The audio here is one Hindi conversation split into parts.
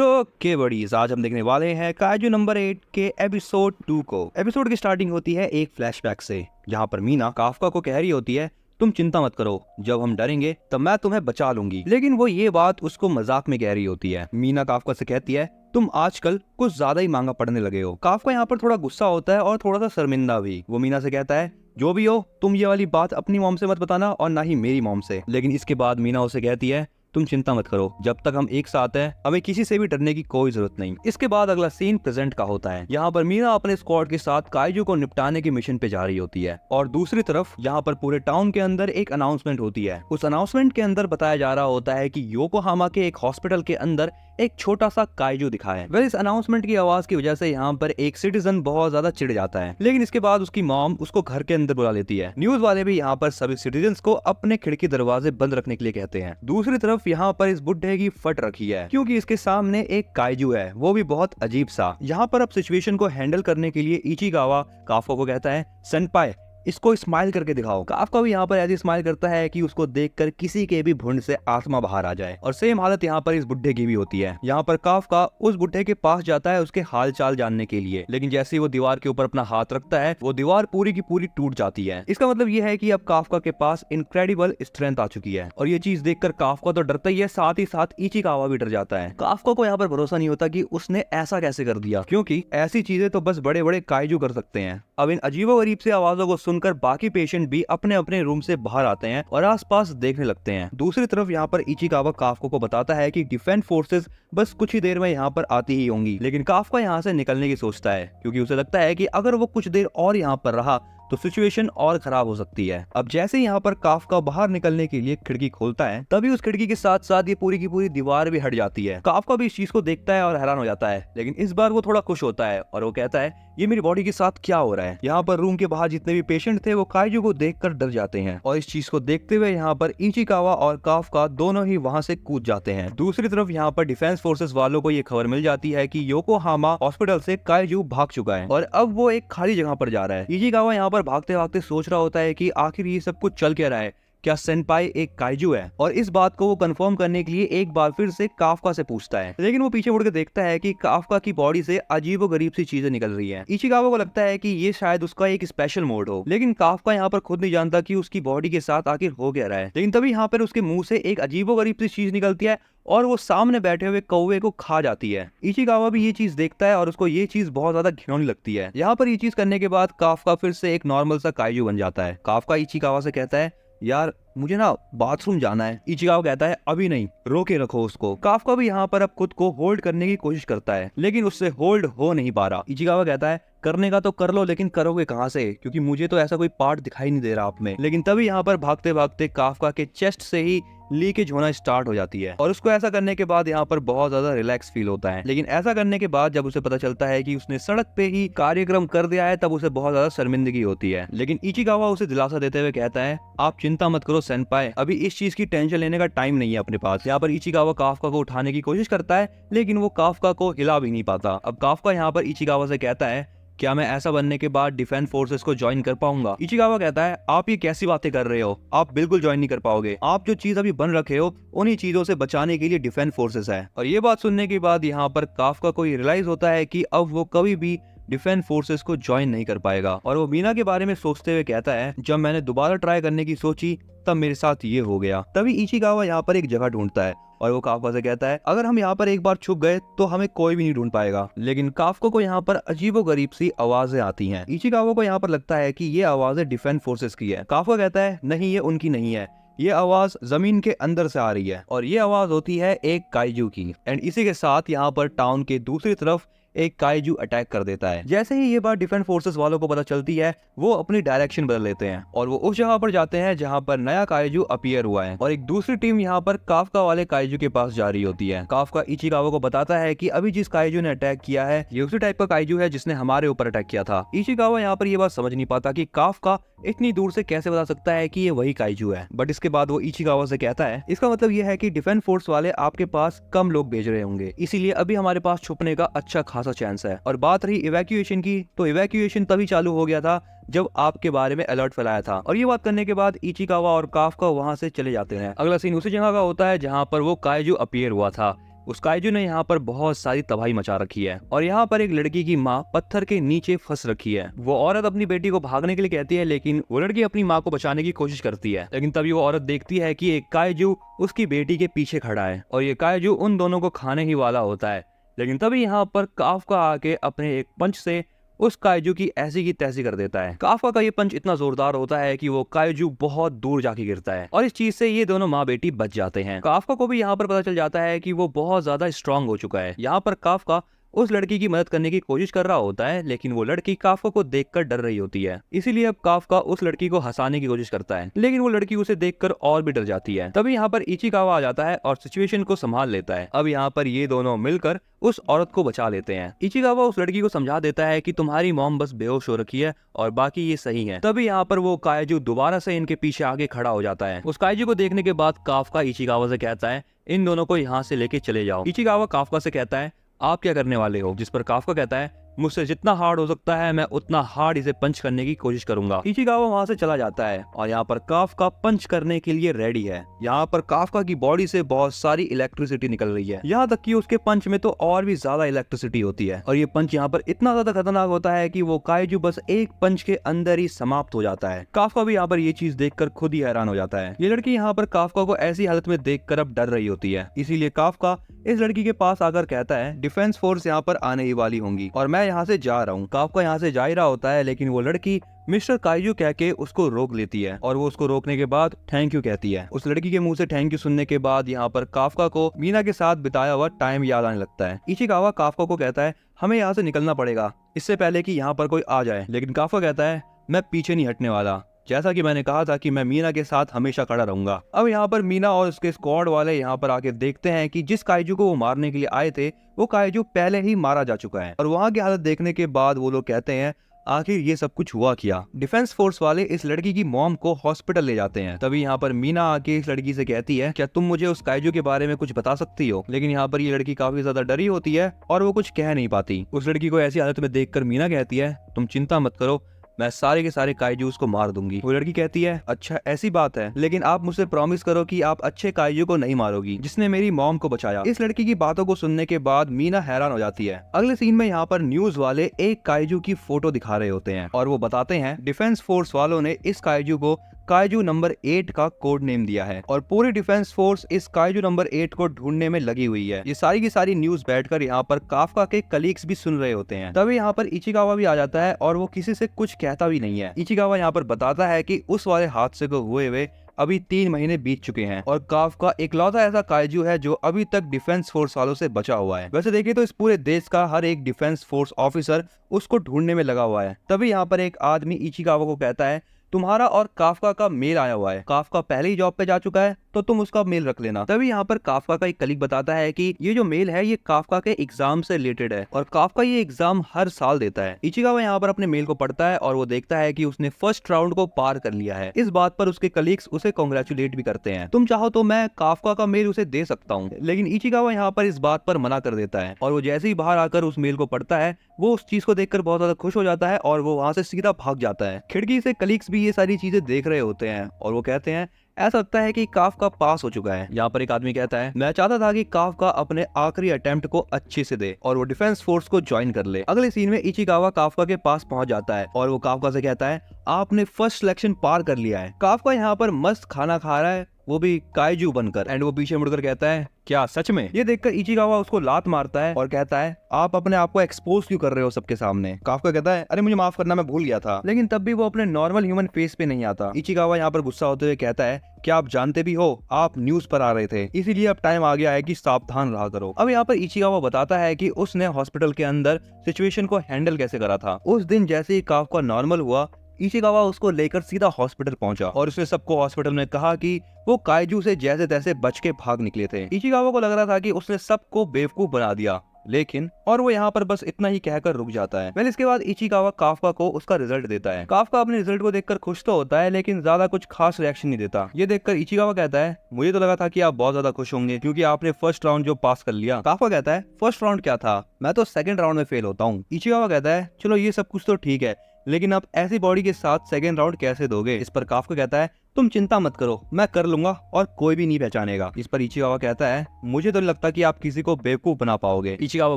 के बडीज, आज हम देखने वाले हैं काइजू नंबर 8 के एपिसोड 2 को। एपिसोड की स्टार्टिंग होती है एक फ्लैशबैक से, जहां पर मीना काफका को कह रही होती है तुम चिंता मत करो, जब हम डरेंगे तब मैं तुम्हें बचा लूंगी। लेकिन वो ये बात उसको मजाक में कह रही होती है। मीना काफका से कहती है तुम आजकल कुछ ज्यादा ही महंगा पड़ने लगे हो। काफका यहाँ पर थोड़ा गुस्सा होता है और थोड़ा सा शर्मिंदा भी। वो मीना से कहता है जो भी हो तुम ये वाली बात अपनी मॉम से मत बताना और ना ही मेरी मॉम से। लेकिन इसके बाद मीना उसे कहती है तुम चिंता मत करो, जब तक हम एक साथ हैं हमें किसी से भी डरने की कोई जरूरत नहीं। इसके बाद अगला सीन प्रेजेंट का होता है। यहाँ पर मीना अपने स्क्वाड के साथ काइजू को निपटाने के मिशन पे जा रही होती है और दूसरी तरफ यहाँ पर पूरे टाउन के अंदर एक अनाउंसमेंट होती है। उस अनाउंसमेंट के अंदर बताया जा रहा होता है कि योकोहामा के एक हॉस्पिटल के अंदर एक छोटा सा काइजू दिखा है। वह इस अनाउंसमेंट की आवाज की वजह से यहाँ पर एक सिटीजन बहुत ज्यादा चिढ़ जाता है, लेकिन इसके बाद उसकी मॉम उसको घर के अंदर बुला लेती है। न्यूज वाले भी यहाँ पर सभी सिटीजन्स को अपने खिड़की दरवाजे बंद रखने के लिए कहते हैं। दूसरी तरफ यहाँ पर इस बुड्ढे की फट रखी है क्योंकि इसके सामने एक काइजू है, वो भी बहुत अजीब सा। यहाँ पर अब सिचुएशन को हैंडल करने के लिए इचिगावा काफका को कहता है सेनपाई इसको स्माइल करके दिखाओ। काफका भी यहाँ पर ऐसी स्माइल करता है कि उसको देखकर किसी के भी भुंड से आत्मा बाहर आ जाए। और सेम हालत यहाँ पर इस बुड्ढे की भी होती है। यहाँ पर काफका उस बुड्ढे के पास जाता है उसके हाल चाल जानने के लिए, लेकिन जैसे ही वो दीवार के ऊपर अपना हाथ रखता है वो दीवार पूरी की पूरी टूट जाती है। इसका मतलब ये है कि अब काफका के पास इनक्रेडिबल स्ट्रेंथ आ चुकी है। और ये चीज देखकर काफका तो डरता ही है, साथ ही साथ इचिगावा भी डर जाता है। काफका को यहाँ पर भरोसा नहीं होता कि उसने ऐसा कैसे कर दिया, क्योंकि ऐसी चीजें तो बस बड़े बड़े काइजू कर सकते हैं। अब इन अजीबोगरीब से आवाजों को सुनकर बाकी पेशेंट भी अपने अपने रूम से बाहर आते हैं और आसपास देखने लगते हैं। दूसरी तरफ यहाँ पर इचिगावा काफका को बताता है कि डिफेंस फोर्सेस बस कुछ ही देर में यहाँ पर आती ही होंगी। लेकिन काफका यहाँ से निकलने की सोचता है क्योंकि उसे लगता है कि अगर वो कुछ देर और यहाँ पर रहा तो सिचुएशन और खराब हो सकती है। अब जैसे ही यहाँ पर काफका बाहर निकलने के लिए खिड़की खोलता है तभी उस खिड़की के साथ साथ ये पूरी की पूरी दीवार भी हट जाती है। काफका भी इस चीज को देखता है और हैरान हो जाता है, लेकिन इस बार वो थोड़ा खुश होता है और वो कहता है ये मेरी बॉडी के साथ क्या हो रहा है। यहाँ पर रूम के बाहर जितने भी पेशेंट थे वो काइजू को देखकर डर जाते हैं और इस चीज को देखते हुए यहाँ पर इचिगावा और काफका दोनों ही वहाँ से कूद जाते हैं। दूसरी तरफ यहाँ पर डिफेंस फोर्सेस वालों को ये खबर मिल जाती है कि योकोहामा हॉस्पिटल से काइजू भाग चुका है और अब वो एक खाली जगह पर जा रहा है। इचिगावा यहाँ पर भागते भागते सोच रहा होता है कि आखिर ये सब कुछ चल क्या रहा है, क्या सेनपाई एक काइजू है। और इस बात को वो कंफर्म करने के लिए एक बार फिर से काफका से पूछता है, लेकिन वो पीछे मुड़ के देखता है कि काफका की बॉडी से अजीबोगरीब सी चीजें निकल रही हैं। इचिगावा को लगता है कि ये शायद उसका एक स्पेशल मोड हो, लेकिन काफका यहाँ पर खुद नहीं जानता कि उसकी बॉडी के साथ आखिर हो क्या रहा है। लेकिन तभी यहाँ पर उसके मुंह से एक अजीबोगरीब सी चीज निकलती है और वो सामने बैठे हुए कौवे को खा जाती है। इचिगावा भी ये चीज देखता है और उसको ये चीज बहुत ज्यादा घिनौनी लगती है। यहाँ पर ये चीज करने के बाद काफका फिर से एक नॉर्मल सा काइजू बन जाता है। काफका इचिगावा से कहता है यार मुझे ना बाथरूम जाना है। इचिगावा कहता है अभी नहीं, रोके रखो उसको। काफका भी यहाँ पर अब खुद को होल्ड करने की कोशिश करता है, लेकिन उससे होल्ड हो नहीं पा रहा। इचिगावा कहता है करने का तो कर लो, लेकिन करोगे कहाँ से, क्योंकि मुझे तो ऐसा कोई पार्ट दिखाई नहीं दे रहा आप में। लेकिन तभी यहाँ पर भागते भागते काफका के चेस्ट से ही लीकेज होना स्टार्ट हो जाती है और उसको ऐसा करने के बाद यहाँ पर बहुत ज्यादा रिलैक्स फील होता है। लेकिन ऐसा करने के बाद जब उसे पता चलता है कि उसने सड़क पे ही कार्यक्रम कर दिया है तब उसे बहुत ज्यादा शर्मिंदगी होती है। लेकिन इचिगावा उसे दिलासा देते हुए कहता है आप चिंता मत करो सेनपाई, अभी इस चीज की टेंशन लेने का टाइम नहीं है अपने पास। यहाँ पर इचिगावा काफका को उठाने की कोशिश करता है, लेकिन वो काफका को हिला भी नहीं पाता। अब काफका यहाँ पर इचिगावा से कहता है क्या मैं ऐसा बनने के बाद डिफेंस फोर्सेस को ज्वाइन कर पाऊंगा। इचिगावा कहता है आप ये कैसी बातें कर रहे हो, आप बिल्कुल ज्वाइन नहीं कर पाओगे। आप जो चीज अभी बन रखे हो उन्हीं चीजों से बचाने के लिए डिफेंस फोर्सेस है। और ये बात सुनने के बाद यहाँ पर काफका को रियलाइज होता है कि अब वो कभी भी डिफेंस फोर्सेस को ज्वाइन नहीं कर पाएगा। और वो मीना के बारे में सोचते हुए कहता है जब मैंने दोबारा ट्राई करने की सोची तब मेरे साथ ये हो गया। तभी इचिगावा यहाँ पर एक जगह ढूंढता है और वो काफका से कहता है अगर हम यहाँ पर एक बार छुप गए तो हमें कोई भी नहीं ढूंढ पाएगा। लेकिन काफका को यहाँ पर अजीबोगरीब सी आवाजें आती हैं। इचिगावा को यहाँ पर लगता है कि ये आवाजें डिफेंस फोर्सेस की है। काफका कहता है नहीं, ये उनकी नहीं है, ये आवाज जमीन के अंदर से आ रही है और ये आवाज होती है एक काइजू की। एंड इसी के साथ यहाँ पर टाउन के दूसरी तरफ एक काइजू अटैक कर देता है। जैसे ही ये बात डिफेंस फोर्सेस वालों को पता चलती है वो अपनी डायरेक्शन बदल लेते हैं और वो उस जगह पर जाते हैं जहां पर नया काइजू अपीयर हुआ है। और एक दूसरी टीम यहाँ पर काफका वाले काइजू के पास जा रही होती है। काफका इचिगावा को बताता है कि अभी जिस काइजू ने अटैक किया है ये उसी टाइप का काइजू है जिसने हमारे ऊपर अटैक किया था। इचिगावा यहाँ पर ये बात समझ नहीं पाता कि काफका इतनी दूर से कैसे बता सकता है कि ये वही काइजू है। बट इसके बाद वो इचिगावा से कहता है इसका मतलब ये है कि डिफेंस फोर्स वाले आपके पास कम लोग भेज रहे होंगे, इसीलिए अभी हमारे पास छुपने का अच्छा खासा चांस है। और बात रही इवैक्यूएशन की, तो इवैक्यूएशन तभी चालू हो गया था जब आपके बारे में अलर्ट फैलाया था। और ये बात करने के बाद इचिगावा और काफका वहां से चले जाते हैं। अगला सीन उसी जगह का होता है जहां पर वो काइजू अपीयर हुआ था। उस काइजू ने यहाँ पर बहुत सारी तबाही मचा रखी है और यहाँ पर एक लड़की की माँ पत्थर के नीचे फंस रखी है। वो औरत अपनी बेटी को भागने के लिए कहती है, लेकिन वो लड़की अपनी माँ को बचाने की कोशिश करती है। लेकिन तभी वो औरत देखती है कि एक काइजू उसकी बेटी के पीछे खड़ा है और ये काइजू उन दोनों को खाने ही वाला होता है। लेकिन तभी यहाँ पर काफ्का आके अपने एक पंच से उस काइजू की ऐसी की तैसी कर देता है। काफ्का का ये पंच इतना जोरदार होता है कि वो काइजू बहुत दूर जाके गिरता है और इस चीज से ये दोनों माँ बेटी बच जाते हैं। काफ्का को भी यहाँ पर पता चल जाता है कि वो बहुत ज्यादा स्ट्रांग हो चुका है। यहाँ पर काफ्का उस लड़की की मदद करने की कोशिश कर रहा होता है, लेकिन वो लड़की काफ्का को देखकर डर रही होती है। इसीलिए अब काफ्का उस लड़की को हंसाने की कोशिश करता है, लेकिन वो लड़की उसे देखकर और भी डर जाती है। तभी यहाँ पर इचिकावा आ जाता है और सिचुएशन को संभाल लेता है। अब यहाँ पर ये दोनों मिलकर उस औरत को बचा लेते हैं। इचिकावा उस लड़की को समझा देता है कि तुम्हारी मॉम बस बेहोश हो रखी है और बाकी ये सही है। तभी यहाँ पर वो काइजू दोबारा से इनके पीछे आगे खड़ा हो जाता है। उस काइजू को देखने के बाद काफ्का इचिकावा से कहता है, इन दोनों को यहाँ से लेके चले जाओ। इचिकावा काफ्का से कहता है, आप क्या करने वाले हो? जिस पर काफ्का कहता है, मुझसे जितना हार्ड हो सकता है मैं उतना हार्ड इसे पंच करने की कोशिश करूंगा। इचिकावा वहां से चला जाता है और यहाँ पर काफ्का पंच करने के लिए रेडी है। यहाँ पर काफ्का की बॉडी से बहुत सारी इलेक्ट्रिसिटी निकल रही है, यहाँ तक कि उसके पंच में तो और भी ज्यादा इलेक्ट्रिसिटी होती है और ये पंच यहाँ पर इतना ज्यादा खतरनाक होता है कि वो काइजू बस एक पंच के अंदर ही समाप्त हो जाता है। काफ्का भी यहाँ पर ये चीज देखकर खुद ही हैरान हो जाता है। ये लड़की यहाँ पर काफ्का को ऐसी हालत में देखकर अब डर रही होती है, इसीलिए काफ्का इस लड़की के पास आकर कहता है, डिफेंस फोर्स यहाँ पर आने ही वाली होंगी और मैं यहाँ से जा रहा हूँ। काफ्का यहाँ से जा ही रहा होता है, लेकिन वो लड़की मिस्टर काइजू कह के उसको रोक लेती है और वो उसको रोकने के बाद थैंक यू कहती है। उस लड़की के मुंह से थैंक यू सुनने के बाद यहाँ पर काफ्का को मीना के साथ बिताया हुआ टाइम याद आने लगता है। इचिकावा काफ्का को कहता है, हमें यहाँ से निकलना पड़ेगा इससे पहले कि यहाँ पर कोई आ जाए, लेकिन काफ्का कहता है, मैं पीछे नहीं हटने वाला। जैसा कि मैंने कहा था कि मैं मीना के साथ हमेशा खड़ा रहूंगा। अब यहाँ पर मीना और उसके स्क्वाड वाले यहाँ पर आके देखते हैं कि जिस काइजू को वो मारने के लिए आए थे वो काइजू पहले ही मारा जा चुका है और वहाँ की हालत देखने के बाद वो लोग कहते हैं, आखिर ये सब कुछ हुआ क्या? डिफेंस फोर्स वाले इस लड़की की मॉम को हॉस्पिटल ले जाते हैं। तभी यहाँ पर मीना आके इस लड़की से कहती है, क्या तुम मुझे उस काइजू के बारे में कुछ बता सकती हो? लेकिन यहाँ पर ये लड़की काफी ज्यादा डरी होती है और वो कुछ कह नहीं पाती। उस लड़की को ऐसी हालत में देखकर मीना कहती है, तुम चिंता मत करो, मैं सारे के सारे काइजूस को मार दूंगी। वो लड़की कहती है, अच्छा ऐसी बात है, लेकिन आप मुझसे प्रॉमिस करो कि आप अच्छे काइजू को नहीं मारोगी जिसने मेरी मॉम को बचाया। इस लड़की की बातों को सुनने के बाद मीना हैरान हो जाती है। अगले सीन में यहाँ पर न्यूज वाले एक काइजू की फोटो दिखा रहे होते हैं और वो बताते हैं डिफेंस फोर्स वालों ने इस काइजू को काइजू नंबर 8 का कोड नेम दिया है और पूरी डिफेंस फोर्स इस काइजू नंबर 8 को ढूंढने में लगी हुई है। ये सारी की सारी न्यूज बैठकर यहाँ पर काफ्का के कलीग्स भी सुन रहे होते हैं। तभी यहाँ पर इचिकावा भी आ जाता है और वो किसी से कुछ कहता भी नहीं है। इचिकावा यहाँ पर बताता है कि उस वाले हादसे को हुए अभी 3 महीने बीत चुके हैं और काफ्का इकलौता ऐसा काइजू है जो अभी तक डिफेंस फोर्स वालों से बचा हुआ है। वैसे देखिए तो इस पूरे देश का हर एक डिफेंस फोर्स ऑफिसर उसको ढूंढने में लगा हुआ है। तभी यहाँ पर एक आदमी इचिकावा को कहता है, तुम्हारा और काफ्का का मेल आया हुआ है, काफ्का पहले ही जॉब पे जा चुका है तो तुम उसका मेल रख लेना। तभी यहाँ पर काफ्का का एक कलीग बताता है कि ये जो मेल है ये काफ्का के एग्जाम से रिलेटेड है और काफ्का ये एग्जाम हर साल देता है। इचिकावा यहाँ पर अपने मेल को पढ़ता है और वो देखता है कि उसने फर्स्ट राउंड को पार कर लिया है। इस बात पर उसके कलीग्स उसे कॉन्ग्रेचुलेट भी करते हैं। तुम चाहो तो मैं काफ्का का मेल उसे दे सकता हूँ, लेकिन इचिकावा यहाँ पर इस बात पर मना कर देता है और वो जैसे ही बाहर आकर उस मेल को पढ़ता है वो उस चीज को देखकर बहुत ज्यादा खुश हो जाता है और वो वहां से सीधा भाग जाता है। खिड़की से कलीग्स भी ये सारी चीजें देख रहे होते हैं और वो कहते हैं, ऐसा लगता है कि काफ्का पास हो चुका है। यहाँ पर एक आदमी कहता है, मैं चाहता था कि काफ्का अपने आखिरी अटेम्प्ट को अच्छे से दे और वो डिफेंस फोर्स को ज्वाइन कर ले। अगले सीन में इचिकावा काफ्का के पास पहुंच जाता है और वो काफ्का से कहता है, आपने फर्स्ट सिलेक्शन पार कर लिया है। काफ्का यहाँ पर मस्त खाना खा रहा है, वो भी काइजू बनकर, एंड वो पीछे मुड़कर कहता है, क्या सच में? ये देखकर इचिकावा उसको लात मारता है और कहता है, आप अपने आप को एक्सपोज क्यों कर रहे हो सबके सामने? काफ्का कहता है, अरे मुझे माफ करना, मैं भूल गया था। लेकिन तब भी वो अपने नॉर्मल ह्यूमन फेस पे नहीं आता। इचिकावा यहाँ पर गुस्सा होते हुए कहता है, क्या आप जानते भी हो आप न्यूज पर आ रहे थे, इसीलिए अब टाइम आ गया है कि सावधान रहा करो। अब यहाँ पर इचिकावा बताता है कि उसने हॉस्पिटल के अंदर सिचुएशन को हैंडल कैसे करा था। उस दिन जैसे ही काफ्का नॉर्मल हुआ, इचिकावा उसको लेकर सीधा हॉस्पिटल पहुंचा और उसने सबको हॉस्पिटल में कहा कि वो काइजू से जैसे तैसे बच के भाग निकले थे। इचिकावा को लग रहा था कि उसने सबको बेवकूफ बना दिया, लेकिन और वो यहाँ पर बस इतना ही कहकर रुक जाता है। इसके बाद इचिकावा काफ्का को उसका रिजल्ट देता है। काफ्का अपने रिजल्ट को देखकर खुश तो होता है, लेकिन ज्यादा कुछ खास रिएक्शन नहीं देता। ये देखकर इचिकावा कहता है, मुझे तो लगा था कि आप बहुत ज्यादा खुश होंगे क्योंकि आपने फर्स्ट राउंड जो पास कर लिया। काफ्का कहता है, फर्स्ट राउंड क्या था, मैं तो सेकंड राउंड में फेल होता हूँ। इचिकावा कहता है, चलो ये सब कुछ तो ठीक है, लेकिन आप ऐसी बॉडी के साथ सेकंड राउंड कैसे दोगे। इस पर काफका कहता है तुम चिंता मत करो, मैं कर लूंगा और कोई भी नहीं पहचानेगा। इस पर इचिकावा कहता है मुझे तो नहीं लगता कि आप किसी को बेवकूफ बना पाओगे। इचिकावा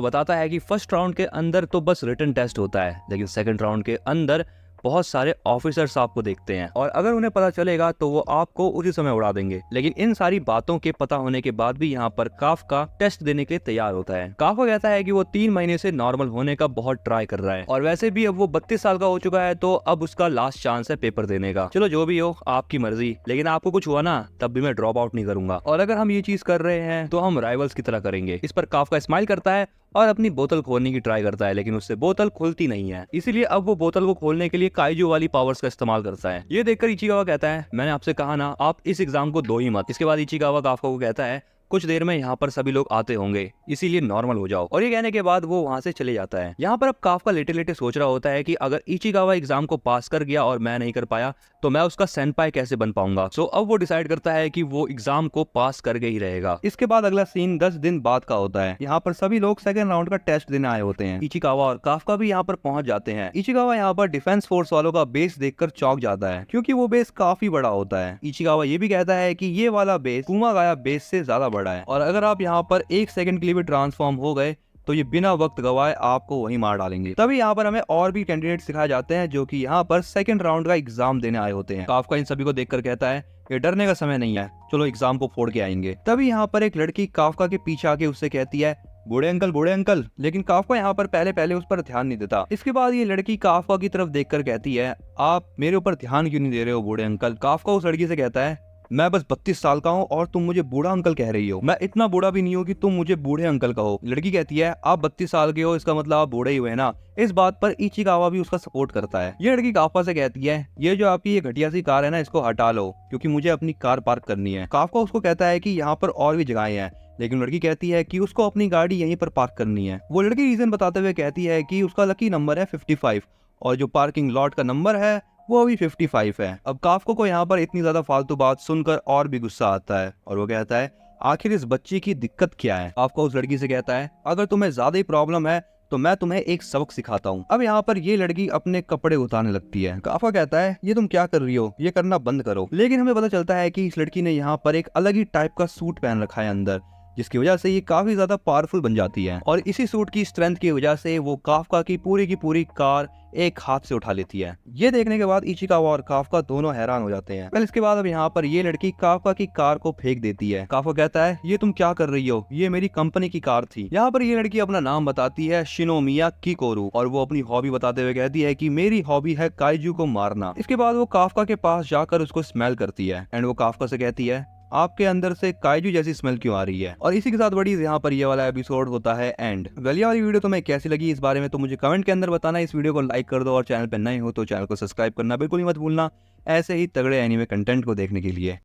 बताता है कि फर्स्ट राउंड के अंदर तो बस रिटन टेस्ट होता है, लेकिन सेकंड राउंड के अंदर बहुत सारे ऑफिसर्स आपको देखते हैं और अगर उन्हें पता चलेगा तो वो आपको उसी समय उड़ा देंगे। लेकिन इन सारी बातों के पता होने के बाद भी यहाँ पर काफका टेस्ट देने के लिए तैयार होता है। काफका कहता है कि वो 3 महीने से नॉर्मल होने का बहुत ट्राई कर रहा है और वैसे भी अब वो 32 साल का हो चुका है, तो अब उसका लास्ट चांस है पेपर देने का। चलो जो भी हो आपकी मर्जी, लेकिन आपको कुछ हुआ ना तब भी मैं ड्रॉप आउट नहीं करूंगा और अगर हम ये चीज कर रहे हैं तो हम राइवल्स की तरह करेंगे। इस पर काफका स्माइल करता है और अपनी बोतल खोलने की ट्राई करता है, लेकिन उससे बोतल खुलती नहीं है। इसीलिए अब वो बोतल को खोलने के लिए काइजू वाली पावर्स का इस्तेमाल करता है। ये देखकर इचिकावा कहता है मैंने आपसे कहा ना आप इस एग्जाम को दो ही मत। इसके बाद इचिकावा काफका को कहता है कुछ देर में यहाँ पर सभी लोग आते होंगे, इसीलिए नॉर्मल हो जाओ। और ये कहने के बाद वो वहाँ से चले जाता है। यहाँ पर अब काफका लेटे लेटे सोच रहा होता है कि अगर इचिकावा एग्जाम को पास कर गया और मैं नहीं कर पाया तो मैं उसका सेनपाई कैसे बन पाऊंगा। सो अब वो डिसाइड करता है कि वो एग्जाम को पास करके ही रहेगा। इसके बाद अगला सीन 10 दिन बाद का होता है। यहाँ पर सभी लोग सेकंड राउंड का टेस्ट देने आए होते हैं। इचिकावा और काफका भी यहाँ पर पहुंच जाते हैं। इचिकावा यहाँ पर डिफेंस फोर्स वालों का बेस देखकर चौंक जाता है, क्योंकि वो बेस काफी बड़ा होता है। इचिकावा ये भी कहता है कि ये वाला बेस कुमागाया बेस से ज्यादा बड़ा है और अगर आप यहाँ पर 1 सेकंड के लिए भी ट्रांसफॉर्म हो गए तो ये बिना वक्त गवाए आपको वहीं मार डालेंगे। तभी यहाँ पर हमें और भी कैंडिडेट सिखाए जाते हैं जो कि यहाँ पर सेकंड राउंड का एग्जाम देने आए होते हैं। काफका इन सभी को देखकर कहता है ये डरने का समय नहीं है, चलो एग्जाम को फोड़ के आएंगे। तभी यहाँ पर एक लड़की काफका के पीछे आके उससे कहती है बूढ़े अंकल। लेकिन काफका यहाँ पर पहले उस पर ध्यान नहीं देता। इसके बाद ये लड़की काफका की तरफ देखकर कहती है आप मेरे ऊपर ध्यान क्यों नहीं दे रहे हो बूढ़े अंकल। काफका उस लड़की से कहता है मैं बस 32 साल का हूँ और तुम मुझे बूढ़ा अंकल कह रही हो। मैं इतना बूढ़ा भी नहीं हूँ कि तुम मुझे बूढ़े अंकल कहो। लड़की कहती है आप 32 साल के हो, इसका मतलब आप बूढ़े ही हुए ना। इस बात पर इचिकावा भी उसका सपोर्ट करता है। ये लड़की काफका से कहती है ये जो आपकी ये घटिया सी कार है ना, इसको हटा लो क्योंकि मुझे अपनी कार पार्क करनी है। काफका उसको कहता है कि यहाँ पर और भी जगहें हैं, लेकिन लड़की कहती है कि उसको अपनी गाड़ी यहीं पर पार्क करनी है। वो लड़की रीजन बताते हुए कहती है कि उसका लकी नंबर है 55 और जो पार्किंग लॉट का नंबर है वो अभी 55 है। अब काफका को यहाँ पर इतनी ज्यादा फालतू बात सुनकर और भी गुस्सा आता है और वो कहता है आखिर इस बच्ची की दिक्कत क्या है। काफका उस लड़की से कहता है अगर तुम्हें ज्यादा ही प्रॉब्लम है तो मैं तुम्हें एक सबक सिखाता हूँ। अब यहाँ पर ये लड़की अपने कपड़े उतारने लगती है। काफका कहता है ये तुम क्या कर रही हो, ये करना बंद करो। लेकिन हमें पता चलता है कि इस लड़की ने यहाँ पर एक अलग ही टाइप का सूट पहन रखा है अंदर, जिसकी वजह से ये काफी ज्यादा पावरफुल बन जाती है और इसी सूट की स्ट्रेंथ की वजह से वो काफका की पूरी कार एक हाथ से उठा लेती है। ये देखने के बाद इचिकावा और काफका दोनों हैरान हो जाते हैं। इसके बाद अब यहाँ पर ये लड़की काफका की कार को फेंक देती है। काफका कहता है ये तुम क्या कर रही हो, ये मेरी कंपनी की कार थी। यहाँ पर ये लड़की अपना नाम बताती है शिनोमिया किकोरू और वो अपनी हॉबी बताते हुए कहती है कि मेरी हॉबी है काइजू को मारना। इसके बाद वो काफका के पास जाकर उसको स्मेल करती है एंड वो काफका से कहती है आपके अंदर से काइजू जैसी स्मेल क्यों आ रही है। और इसी के साथ बड़ी यहाँ पर ये वाला एपिसोड होता है एंड। ये वाली वीडियो तुम्हें कैसी लगी इस बारे में तो मुझे कमेंट के अंदर बताना। इस वीडियो को लाइक कर दो और चैनल पर नए हो तो चैनल को सब्सक्राइब करना बिल्कुल ही मत भूलना ऐसे ही तगड़े एनीमे कंटेंट को देखने के लिए।